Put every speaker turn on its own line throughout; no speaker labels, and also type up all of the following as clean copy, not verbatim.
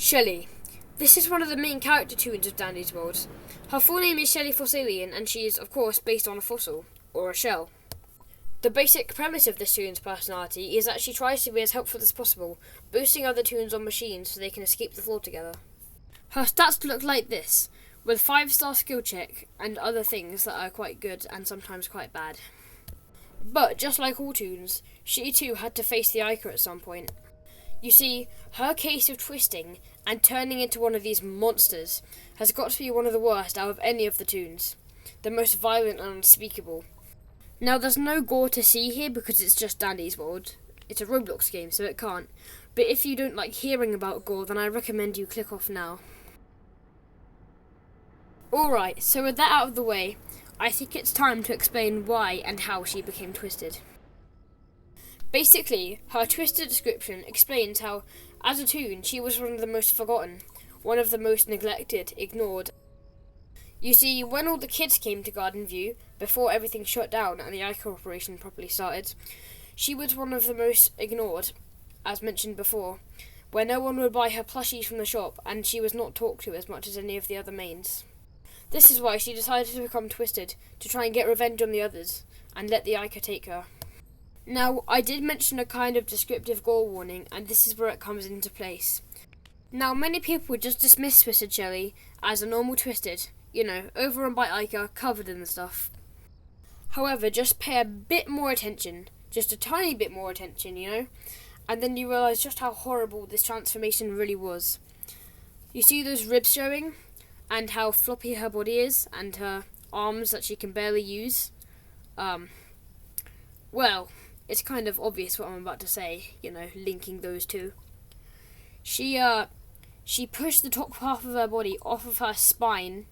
Shelly. This is one of the main character toons of Dandy's World. Her full name is Shelly Fossilian, and she is, of course, based on a fossil, or a shell. The basic premise of this toon's personality is that she tries to be as helpful as possible, boosting other toons on machines so they can escape the floor together. Her stats look like this, with 5-star skill check and other things that are quite good and sometimes quite bad. But, just like all toons, she too had to face the Ica at some point. You see, her case of twisting and turning into one of these monsters has got to be one of the worst out of any of the toons. The most violent and unspeakable. Now, there's no gore to see here because it's just Dandy's World. It's a Roblox game, so it can't. But if you don't like hearing about gore, then I recommend you click off now. Alright, so with that out of the way, I think it's time to explain why and how she became twisted. Basically, her twisted description explains how, as a toon, she was one of the most forgotten, one of the most neglected, ignored. You see, when all the kids came to Garden View, before everything shut down and the Ica operation properly started, she was one of the most ignored, as mentioned before, where no one would buy her plushies from the shop, and she was not talked to as much as any of the other mains. This is why she decided to become twisted, to try and get revenge on the others, and let the Ica take her. Now, I did mention a kind of descriptive gore warning, and this is where it comes into place. Now, many people would just dismiss Twisted Shelly as a normal Twisted, you know, overrun by Ica, covered in the stuff. However, just pay a bit more attention, just a tiny bit more attention, you know, and then you realise just how horrible this transformation really was. You see those ribs showing, and how floppy her body is, and her arms that she can barely use? Well, it's kind of obvious what I'm about to say, you know, linking those two. She pushed the top half of her body off of her spine.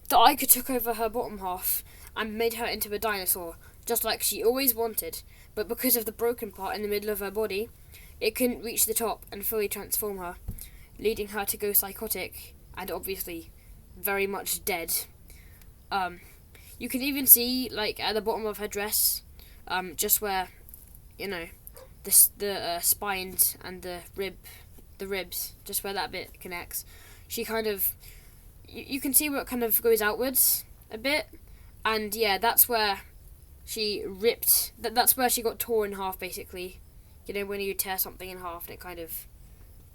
The Ica took over her bottom half and made her into a dinosaur, just like she always wanted, but because of the broken part in the middle of her body, it couldn't reach the top and fully transform her, leading her to go psychotic, and obviously very much dead. You can even see, like, at the bottom of her dress, just where, you know, the spines and the ribs, just where that bit connects, she kind of, you can see where it kind of goes outwards a bit, and yeah, that's where she ripped, that's where she got torn in half, basically. You know, when you tear something in half and it kind of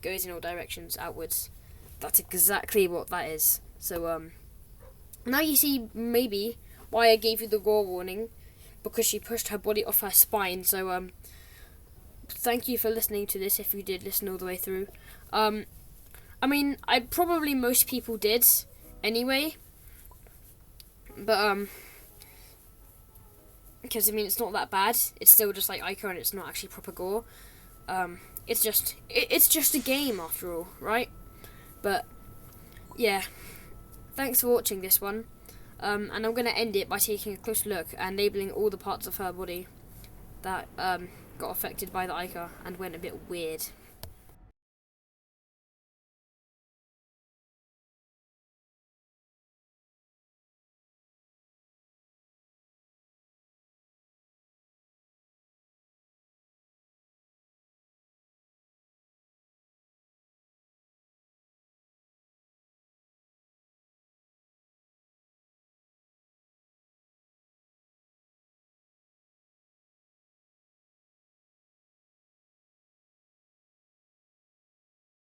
goes in all directions outwards. That's exactly what that is. So, now you see maybe why I gave you the gore warning, because she pushed her body off her spine. So, thank you for listening to this, if you did listen all the way through. I mean, probably most people did, anyway. But, because, I mean, it's not that bad. It's still just like Ica, and it's not actually proper gore. It's just a game, after all, right? But, yeah. Thanks for watching this one. And I'm going to end it by taking a close look and labelling all the parts of her body that got affected by the Ica and went a bit weird.